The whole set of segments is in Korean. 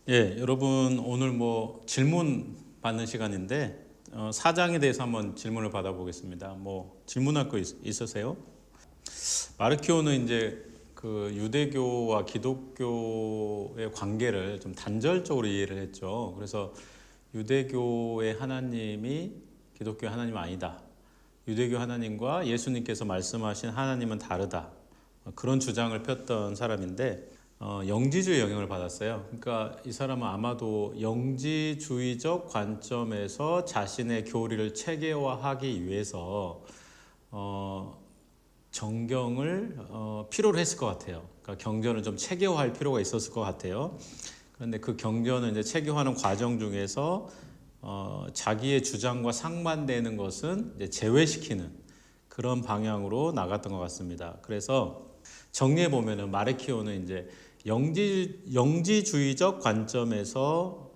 여러분 오늘 질문 받는 시간인데 사장에 대해서 한번 질문을 받아보겠습니다. 질문할 거 있으세요? 마르키오는 이제 그 유대교와 기독교의 관계를 좀 단절적으로 이해를 했죠. 그래서 유대교의 하나님이 기독교의 하나님 아니다. 유대교 하나님과 예수님께서 말씀하신 하나님은 다르다. 그런 주장을 폈던 사람인데 영지주의 영향을 받았어요. 그러니까 이 사람은 아마도 영지주의적 관점에서 자신의 교리를 체계화하기 위해서 정경을 필요로 했을 것 같아요. 그러니까 경전을 좀 체계화할 필요가 있었을 것 같아요. 그런데 그 경전을 이제 체계화하는 과정 중에서 자기의 주장과 상반되는 것은 이제 제외시키는 그런 방향으로 나갔던 것 같습니다. 그래서 정리해 보면은 마르키오는 이제 영지주의적 관점에서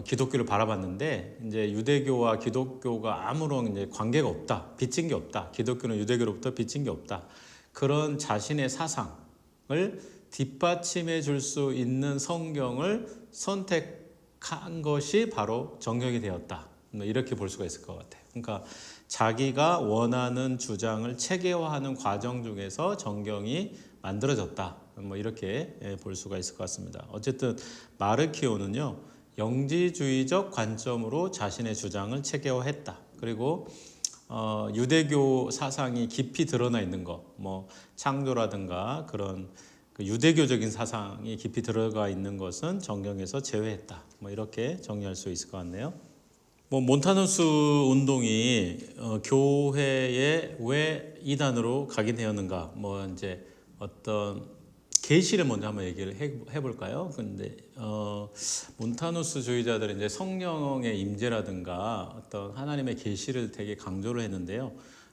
기독교를 바라봤는데 이제 유대교와 기독교가 아무런 이제 관계가 없다, 빚진 게 없다. 기독교는 유대교로부터 빚진 게 없다. 그런 자신의 사상을 뒷받침해 줄 수 있는 성경을 선택한 것이 바로 정경이 되었다. 이렇게 볼 수가 있을 것 같아요. 그러니까 자기가 원하는 주장을 체계화하는 과정 중에서 정경이 만들어졌다. 이렇게 볼 수가 있을 것 같습니다. 어쨌든 마르키오는요, 영지주의적 관점으로 자신의 주장을 체계화했다. 그리고 유대교 사상이 깊이 드러나 있는 것, 창조라든가 그런 그 유대교적인 사상이 깊이 들어가 있는 것은 정경에서 제외했다. 이렇게 정리할 수 있을 것 같네요. 몬타누스 운동이 교회에 왜 이단으로 각인되었는가? 이제 어떤 계시를 먼저 한번 얘기를 해볼까요? 근데 몬타누스주의자들은 이제 성령의 임재라든가 어떤 하나님의 계시를 되게 강조를 했는데요.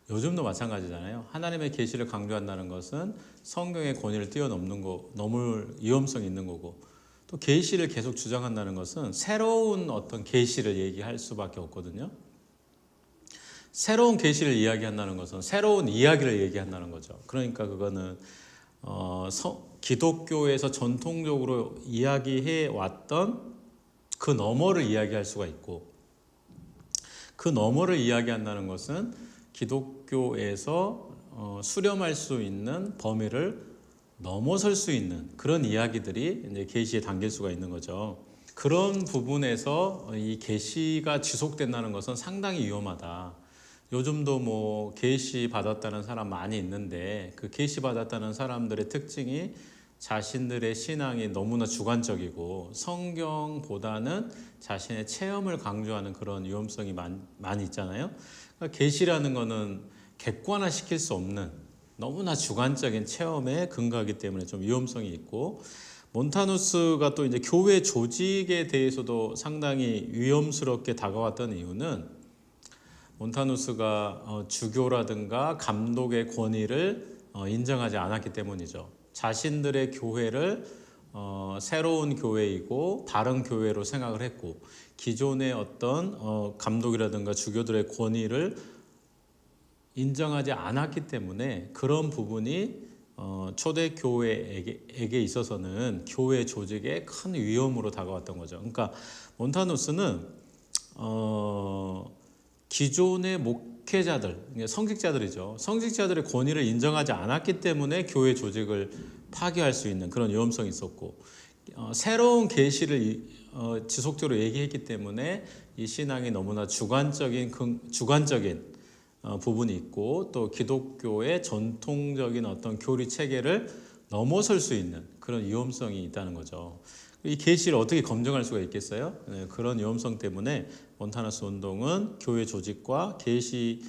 요즘도 마찬가지잖아요. 하나님의 계시를 강조한다는 것은 성경의 권위를 뛰어넘는 거, 넘을 위험성이 있는 거고, 또 계시를 계속 주장한다는 것은 새로운 어떤 계시를 얘기할 수밖에 없거든요. 새로운 계시를 이야기한다는 것은 새로운 이야기를 얘기한다는 거죠. 그러니까 그거는 기독교에서 전통적으로 이야기해 왔던 그 너머를 이야기할 수가 있고, 그 너머를 이야기한다는 것은 기독교에서 수렴할 수 있는 범위를 넘어설 수 있는 그런 이야기들이 이제 계시에 담길 수가 있는 거죠. 그런 부분에서 이 계시가 지속된다는 것은 상당히 위험하다. 요즘도 계시 받았다는 사람 많이 있는데 그 계시 받았다는 사람들의 특징이 자신들의 신앙이 너무나 주관적이고 성경보다는 자신의 체험을 강조하는 그런 위험성이 많이 있잖아요. 그러니까 계시라는 거는 객관화시킬 수 없는 너무나 주관적인 체험에 근거하기 때문에 좀 위험성이 있고, 몬타누스가 또 이제 교회 조직에 대해서도 상당히 위험스럽게 다가왔던 이유는 몬타누스가 주교라든가 감독의 권위를 인정하지 않았기 때문이죠. 자신들의 교회를 새로운 교회이고 다른 교회로 생각을 했고, 기존의 어떤 감독이라든가 주교들의 권위를 인정하지 않았기 때문에 그런 부분이 초대교회에게 있어서는 교회 조직에 큰 위험으로 다가왔던 거죠. 그러니까 몬타누스는 기존의 목회자들, 성직자들이죠. 성직자들의 권위를 인정하지 않았기 때문에 교회 조직을 파괴할 수 있는 그런 위험성이 있었고, 새로운 계시를 지속적으로 얘기했기 때문에 이 신앙이 너무나 주관적인 부분이 있고, 또 기독교의 전통적인 어떤 교리 체계를 넘어설 수 있는 그런 위험성이 있다는 거죠. 이 계시를 어떻게 검증할 수가 있겠어요? 그런 위험성 때문에 몬타누스 운동은 교회 조직과 계시에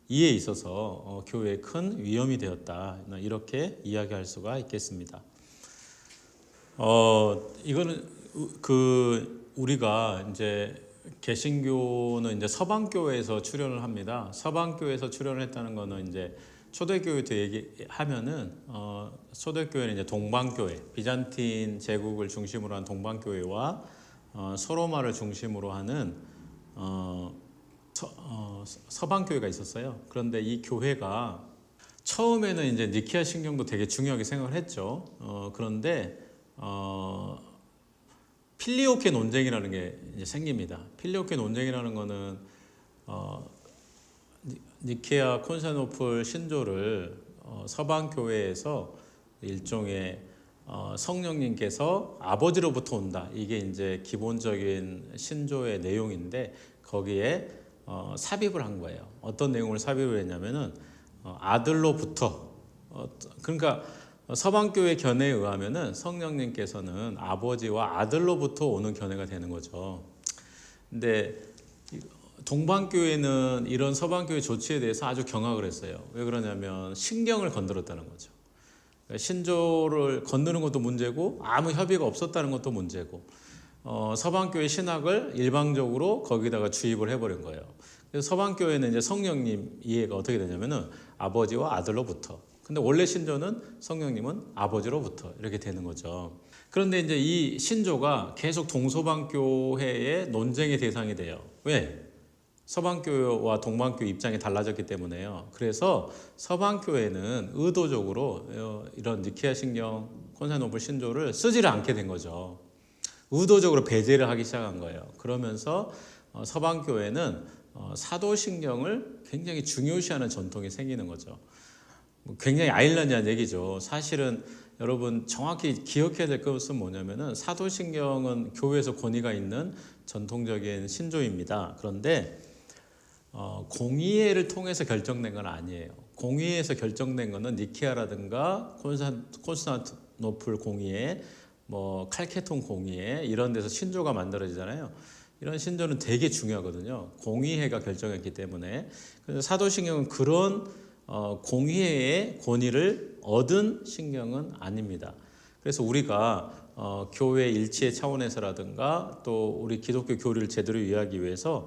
있어서 교회에 큰 위험이 되었다. 이렇게 이야기할 수가 있겠습니다. 이거는 우리가 이제 개신교는 이제 서방교회에서 출현을 합니다. 서방교회에서 출현을 했다는 거는 이제 초대교회도 얘기하면은 초대교회는 이제 동방교회, 비잔틴 제국을 중심으로 한 동방교회와 서로마를 중심으로 하는 서방교회가 있었어요. 그런데 이 교회가 처음에는 이제 니케아 신경도 되게 중요하게 생각을 했죠. 그런데 필리오케 논쟁이라는 게 이제 생깁니다. 필리오케 논쟁이라는 거는 니케아 콘스탄티노플 신조를 서방 교회에서 일종의 성령님께서 아버지로부터 온다. 이게 이제 기본적인 신조의 내용인데 거기에 삽입을 한 거예요. 어떤 내용을 삽입을 했냐면은 아들로부터 그러니까 서방교회 견해에 의하면은 성령님께서는 아버지와 아들로부터 오는 견해가 되는 거죠. 근데 동방교회는 이런 서방교회 조치에 대해서 아주 경악을 했어요. 왜 그러냐면 신경을 건드렸다는 거죠. 신조를 건드는 것도 문제고 아무 협의가 없었다는 것도 문제고 서방교회 신학을 일방적으로 거기다가 주입을 해버린 거예요. 그래서 서방교회는 이제 성령님 이해가 어떻게 되냐면은 아버지와 아들로부터. 근데 원래 신조는 성령님은 아버지로부터 이렇게 되는 거죠. 그런데 이제 이 신조가 계속 동서방교회의 논쟁의 대상이 돼요. 왜? 서방교회와 동방교회 입장이 달라졌기 때문에요. 그래서 서방교회는 의도적으로 이런 니케아 신경 콘스탄티노플 신조를 쓰지를 않게 된 거죠. 의도적으로 배제를 하기 시작한 거예요. 그러면서 서방교회는 사도신경을 굉장히 중요시하는 전통이 생기는 거죠. 굉장히 아일러니한 얘기죠. 사실은 여러분 정확히 기억해야 될 것은 뭐냐면은 사도신경은 교회에서 권위가 있는 전통적인 신조입니다. 그런데 공의회를 통해서 결정된 건 아니에요. 공의회에서 결정된 거는 니케아라든가 콘스탄티노플 공의회, 뭐 칼케톤 공의회 이런 데서 신조가 만들어지잖아요. 이런 신조는 되게 중요하거든요. 공의회가 결정했기 때문에. 그래서 사도신경은 그런 공의회의 권위를 얻은 신경은 아닙니다. 그래서 우리가 교회 일치의 차원에서라든가 또 우리 기독교 교리를 제대로 이해하기 위해서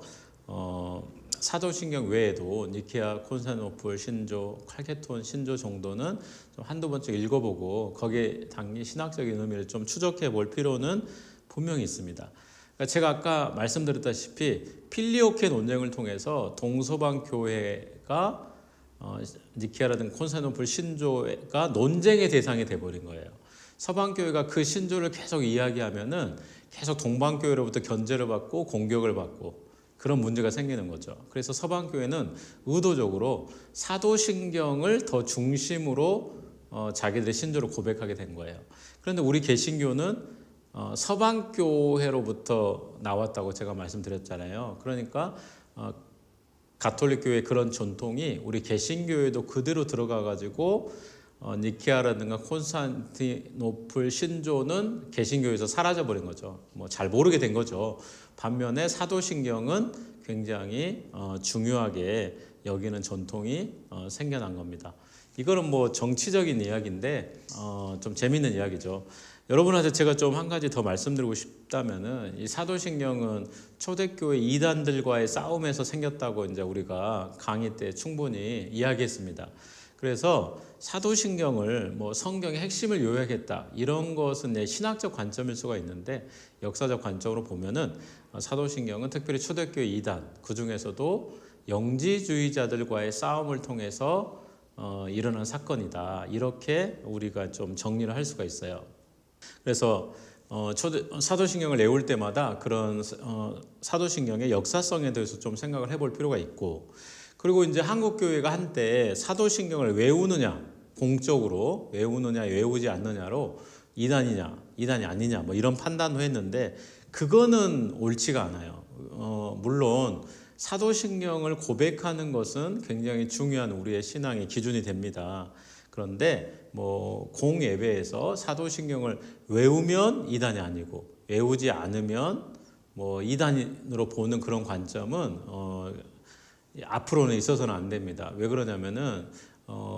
사도신경 외에도 니케아 콘스탄티노플 신조, 칼케톤 신조 정도는 좀 한두 번씩 읽어보고 거기에 담긴 신학적인 의미를 좀 추적해 볼 필요는 분명히 있습니다. 그러니까 제가 아까 말씀드렸다시피 필리오케 논쟁을 통해서 동서방 교회가 니케아라든가 콘스탄티노플 신조가 논쟁의 대상이 돼버린 거예요. 서방교회가 그 신조를 계속 이야기하면은 계속 동방교회로부터 견제를 받고 공격을 받고 그런 문제가 생기는 거죠. 그래서 서방교회는 의도적으로 사도신경을 더 중심으로 자기들의 신조를 고백하게 된 거예요. 그런데 우리 개신교는 서방교회로부터 나왔다고 제가 말씀드렸잖아요. 그러니까 가톨릭 교회의 그런 전통이 우리 개신교회도 그대로 들어가 가지고 니케아라든가 콘스탄티노플 신조는 개신교에서 사라져 버린 거죠. 뭐 잘 모르게 된 거죠. 반면에 사도신경은 굉장히 중요하게 여기는 전통이 생겨난 겁니다. 이거는 뭐 정치적인 이야기인데 좀 재밌는 이야기죠. 여러분한테 제가 좀 한 가지 더 말씀드리고 싶다면은 이 사도신경은 초대교회 이단들과의 싸움에서 생겼다고 이제 우리가 강의 때 충분히 이야기했습니다. 그래서 사도신경을 뭐 성경의 핵심을 요약했다 이런 것은 신학적 관점일 수가 있는데 역사적 관점으로 보면은 사도신경은 특별히 초대교회 이단 그 중에서도 영지주의자들과의 싸움을 통해서 일어난 사건이다 이렇게 우리가 좀 정리를 할 수가 있어요. 그래서 사도신경을 외울 때마다 그런 사도신경의 역사성에 대해서 좀 생각을 해볼 필요가 있고 그리고 이제 한국교회가 한때 사도신경을 외우느냐 공적으로 외우느냐 외우지 않느냐로 이단이냐 이단이 아니냐 뭐 이런 판단을 했는데 그거는 옳지가 않아요. 물론 사도신경을 고백하는 것은 굉장히 중요한 우리의 신앙의 기준이 됩니다. 그런데 뭐 공예배에서 사도신경을 외우면 이단이 아니고 외우지 않으면 뭐 이단으로 보는 그런 관점은 앞으로는 있어서는 안 됩니다. 왜 그러냐면은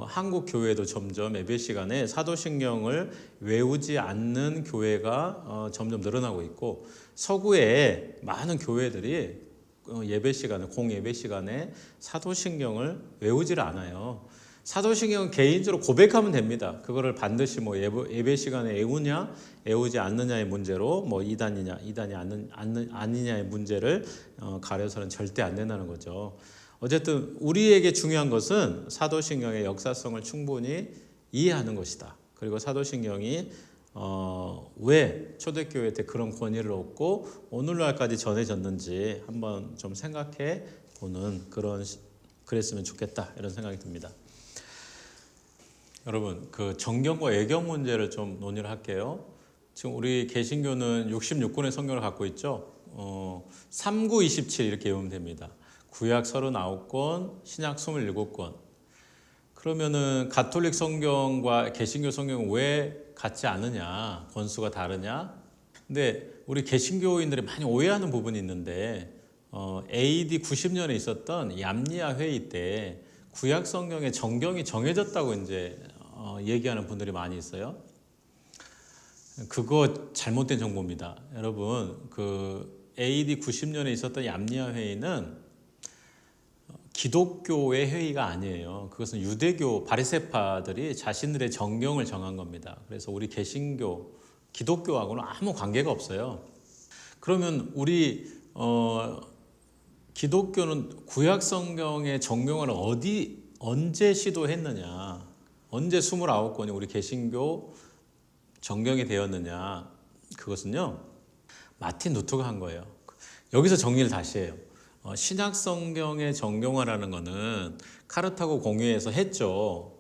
한국 교회도 점점 예배 시간에 사도신경을 외우지 않는 교회가 점점 늘어나고 있고 서구의 많은 교회들이 예배 시간에 공예배 시간에 사도신경을 외우질 않아요. 사도신경은 개인적으로 고백하면 됩니다. 그거를 반드시 뭐 예배 시간에 외우냐, 외우지 않느냐의 문제로 뭐 이단이냐, 이단이 아니냐의 문제를 가려서는 절대 안 된다는 거죠. 어쨌든 우리에게 중요한 것은 사도신경의 역사성을 충분히 이해하는 것이다. 그리고 사도신경이 왜 초대교회 때 그런 권위를 얻고 오늘날까지 전해졌는지 한번 좀 생각해 보는 그랬으면 좋겠다 이런 생각이 듭니다. 여러분, 그 정경과 외경 문제를 좀 논의를 할게요. 지금 우리 개신교는 66권의 성경을 갖고 있죠. 3927 이렇게 외우면 됩니다. 구약 39권, 신약 27권. 그러면은 가톨릭 성경과 개신교 성경은 왜 같지 않느냐? 권수가 다르냐? 근데 우리 개신교인들이 많이 오해하는 부분이 있는데 AD 90년에 있었던 얌리아 회의 때 구약 성경의 정경이 정해졌다고 이제 얘기하는 분들이 많이 있어요. 그거 잘못된 정보입니다. 여러분, 그 AD 90년에 있었던 얌리아 회의는 기독교의 회의가 아니에요. 그것은 유대교 바리새파들이 자신들의 정경을 정한 겁니다. 그래서 우리 개신교, 기독교하고는 아무 관계가 없어요. 그러면 우리 기독교는 구약 성경의 정경을 언제 시도했느냐? 언제 29권이 우리 개신교 정경이 되었느냐? 그것은요, 마틴 루터가 한 거예요. 여기서 정리를 다시 해요. 신약 성경의 정경화라는 거는 카르타고 공회에서 했죠.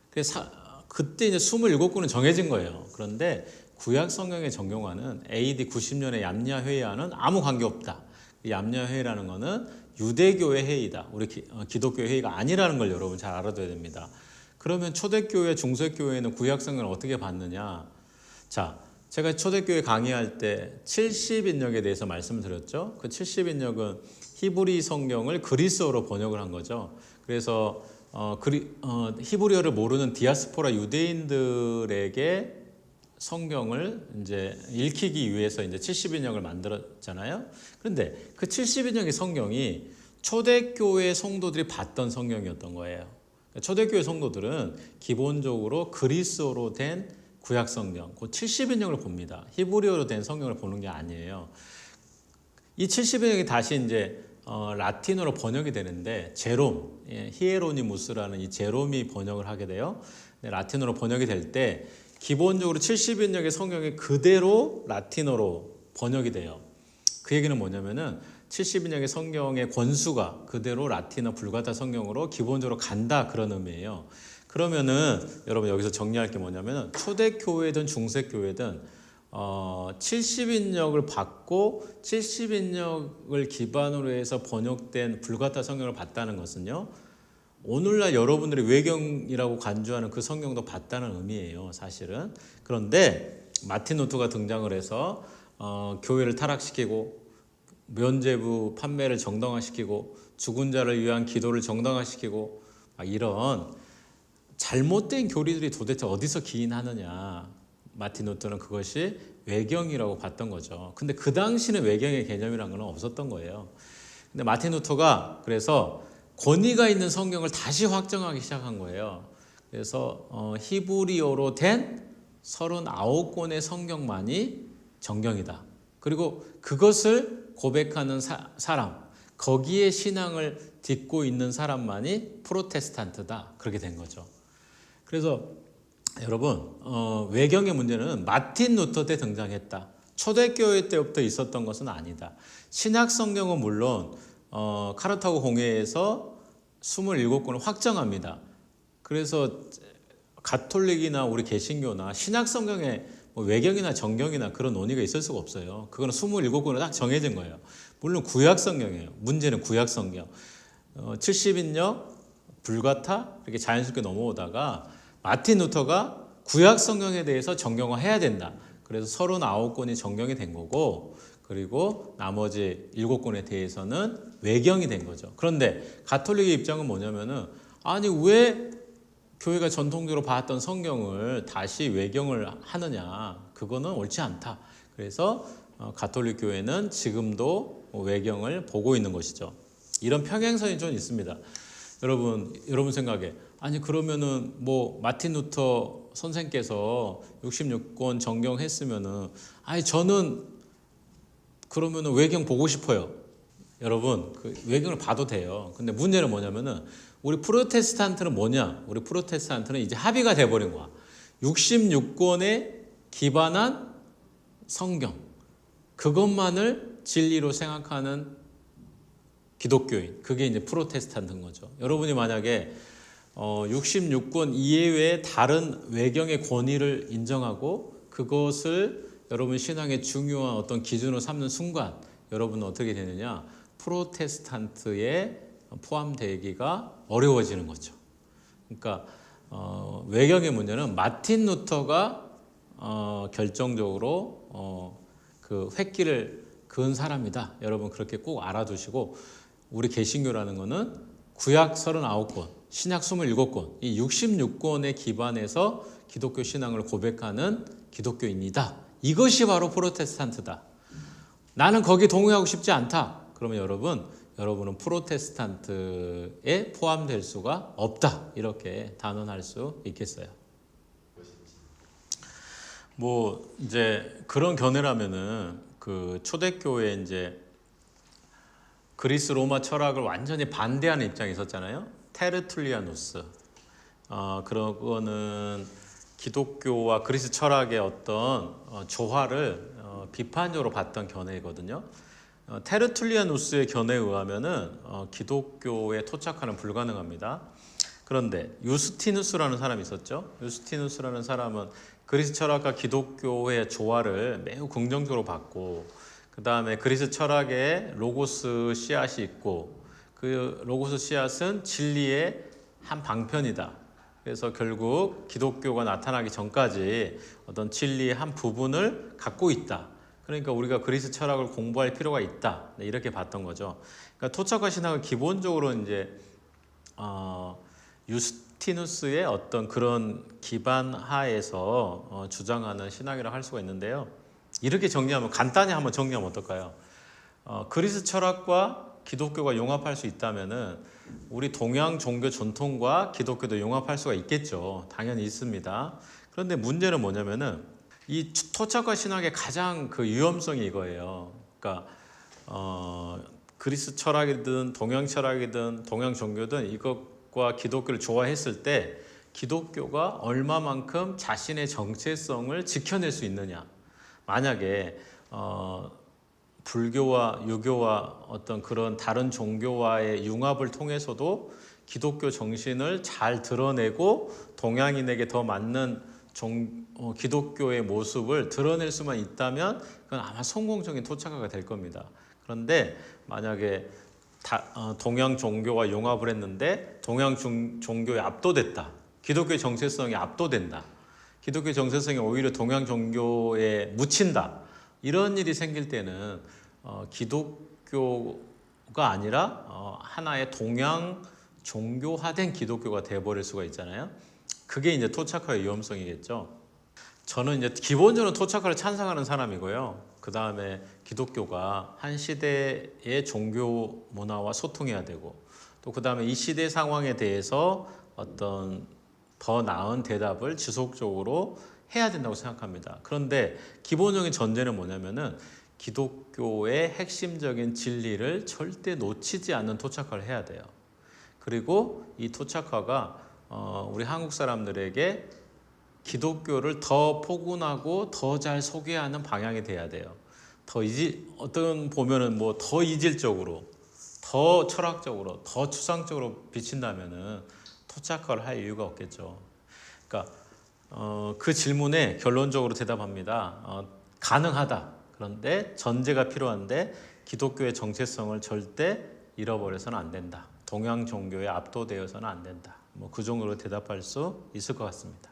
그래서 그때 이제 27권은 정해진 거예요. 그런데 구약 성경의 정경화는 AD 90년의 얌리아 회의와는 아무 관계 없다. 얌리아 회의라는 거는 유대교의 회의다. 우리 기독교의 회의가 아니라는 걸 여러분 잘 알아둬야 됩니다. 그러면 초대교회, 중세교회는 구약 성경을 어떻게 봤느냐? 자, 제가 초대교회 강의할 때 70인역에 대해서 말씀을 드렸죠. 그 70인역은 히브리 성경을 그리스어로 번역을 한 거죠. 그래서 히브리어를 모르는 디아스포라 유대인들에게 성경을 이제 읽히기 위해서 이제 70인역을 만들었잖아요. 그런데 그 70인역의 성경이 초대교회 성도들이 봤던 성경이었던 거예요. 초대교회 성도들은 기본적으로 그리스어로 된 구약 성경, 그 70인역을 봅니다. 히브리어로 된 성경을 보는 게 아니에요. 이 70인역이 다시 이제 라틴어로 번역이 되는데 제롬, 히에로니무스라는 이 제롬이 번역을 하게 돼요. 라틴어로 번역이 될 때 기본적으로 70인역의 성경이 그대로 라틴어로 번역이 돼요. 그 얘기는 뭐냐면은 70인역의 성경의 권수가 그대로 라틴어 불가타 성경으로 기본적으로 간다 그런 의미예요. 그러면은 여러분 여기서 정리할 게 뭐냐면은 초대교회든 중세교회든 70인역을 받고 70인역을 기반으로 해서 번역된 불가타 성경을 봤다는 것은요, 오늘날 여러분들이 외경이라고 간주하는 그 성경도 봤다는 의미예요, 사실은. 그런데 마틴 루터가 등장을 해서 교회를 타락시키고 면죄부 판매를 정당화시키고 죽은 자를 위한 기도를 정당화시키고 이런 잘못된 교리들이 도대체 어디서 기인하느냐. 마틴 루터는 그것이 외경이라고 봤던 거죠. 근데 그 당시는 외경의 개념이라는 건 없었던 거예요. 근데 마틴 루터가 그래서 권위가 있는 성경을 다시 확정하기 시작한 거예요. 그래서 히브리어로 된 39권의 성경만이 정경이다. 그리고 그것을 고백하는 사람, 거기에 신앙을 딛고 있는 사람만이 프로테스탄트다. 그렇게 된 거죠. 그래서 여러분, 외경의 문제는 마틴 루터 때 등장했다. 초대교회 때부터 있었던 것은 아니다. 신약 성경은 물론 카르타고 공회에서 27권을 확정합니다. 그래서 가톨릭이나 우리 개신교나 신약 성경에 외경이나 정경이나 그런 논의가 있을 수가 없어요. 그거는 27권으로 딱 정해진 거예요. 물론 구약 성경이에요. 문제는 구약 성경. 70인역, 불가타 이렇게 자연스럽게 넘어오다가 마틴 루터가 구약 성경에 대해서 정경화해야 된다. 그래서 39권이 정경이 된 거고, 그리고 나머지 7권에 대해서는 외경이 된 거죠. 그런데 가톨릭의 입장은 뭐냐면은, 아니 왜 교회가 전통적으로 봐왔던 성경을 다시 외경을 하느냐, 그거는 옳지 않다. 그래서 가톨릭 교회는 지금도 외경을 보고 있는 것이죠. 이런 평행선이 좀 있습니다. 여러분 생각에, 아니 그러면은 뭐 마틴 루터 선생께서 66권 정경했으면은, 아니 저는 그러면은 외경 보고 싶어요. 여러분, 그 외경을 봐도 돼요. 근데 문제는 뭐냐면은, 우리 프로테스탄트는 뭐냐? 우리 프로테스탄트는 이제 합의가 돼버린 거야. 66권의 기반한 성경, 그것만을 진리로 생각하는 기독교인, 그게 이제 프로테스탄트인 거죠. 여러분이 만약에 66권 이외의 다른 외경의 권위를 인정하고 그것을 여러분 신앙의 중요한 어떤 기준으로 삼는 순간 여러분은 어떻게 되느냐? 프로테스탄트에 포함되기가 어려워지는 거죠. 그러니까 외경의 문제는 마틴 루터가 결정적으로 그 획기를 그은 사람이다. 여러분 그렇게 꼭 알아두시고, 우리 개신교라는 거는 구약 39권, 신약 27권, 이 66권에 기반해서 기독교 신앙을 고백하는 기독교인이다. 이것이 바로 프로테스탄트다. 나는 거기 동의하고 싶지 않다. 그러면 여러분은 프로테스탄트에 포함될 수가 없다. 이렇게 단언할 수 있겠어요. 뭐 이제 그런 견해라면은 그 초대교회 이제 그리스 로마 철학을 완전히 반대하는 입장이 있었잖아요. 테르툴리아누스. 그거는 기독교와 그리스 철학의 어떤 조화를 비판적으로 봤던 견해거든요. 테르툴리아누스의 견해에 의하면은 기독교의 토착화는 불가능합니다. 그런데 유스티누스라는 사람이 있었죠. 유스티누스라는 사람은 그리스 철학과 기독교의 조화를 매우 긍정적으로 봤고, 그 다음에 그리스 철학에 로고스 씨앗이 있고, 그 로고스 씨앗은 진리의 한 방편이다. 그래서 결국 기독교가 나타나기 전까지 어떤 진리의 한 부분을 갖고 있다. 그러니까 우리가 그리스 철학을 공부할 필요가 있다. 이렇게 봤던 거죠. 그러니까 토착화 신학은 기본적으로 이제 유스티누스의 어떤 그런 기반 하에서 주장하는 신학이라고 할 수가 있는데요. 이렇게 정리하면, 간단히 한번 정리하면 어떨까요? 그리스 철학과 기독교가 용합할 수 있다면은 우리 동양 종교 전통과 기독교도 용합할 수가 있겠죠. 당연히 있습니다. 그런데 문제는 뭐냐면은 이 토착화 신학의 가장 그 위험성이 이거예요. 그러니까 그리스 철학이든 동양 철학이든 동양 종교든 이것과 기독교를 조화했을 때 기독교가 얼마만큼 자신의 정체성을 지켜낼 수 있느냐. 만약에 불교와 유교와 어떤 그런 다른 종교와의 융합을 통해서도 기독교 정신을 잘 드러내고 동양인에게 더 맞는 기독교의 모습을 드러낼 수만 있다면 그건 아마 성공적인 토착화가 될 겁니다. 그런데 만약에 동양 종교와 융합을 했는데 동양 종교에 압도됐다. 기독교의 정체성이 압도된다. 기독교의 정체성이 오히려 동양 종교에 묻힌다. 이런 일이 생길 때는 기독교가 아니라 하나의 동양 종교화된 기독교가 되어버릴 수가 있잖아요. 그게 이제 토착화의 위험성이겠죠. 저는 이제 기본적으로 토착화를 찬성하는 사람이고요. 그 다음에 기독교가 한 시대의 종교 문화와 소통해야 되고, 또 그 다음에 이 시대 상황에 대해서 어떤 더 나은 대답을 지속적으로 해야 된다고 생각합니다. 그런데 기본적인 전제는 뭐냐면은 기독교의 핵심적인 진리를 절대 놓치지 않는 토착화를 해야 돼요. 그리고 이 토착화가 우리 한국 사람들에게 기독교를 더 포근하고 더 잘 소개하는 방향이 돼야 돼요. 어떤 보면은 뭐 더 이질적으로, 더 철학적으로, 더 추상적으로 비친다면은 토착화를 할 이유가 없겠죠. 그러니까 그 질문에 결론적으로 대답합니다. 가능하다. 그런데 전제가 필요한데 기독교의 정체성을 절대 잃어버려서는 안 된다. 동양 종교에 압도되어서는 안 된다. 뭐 그 정도로 대답할 수 있을 것 같습니다.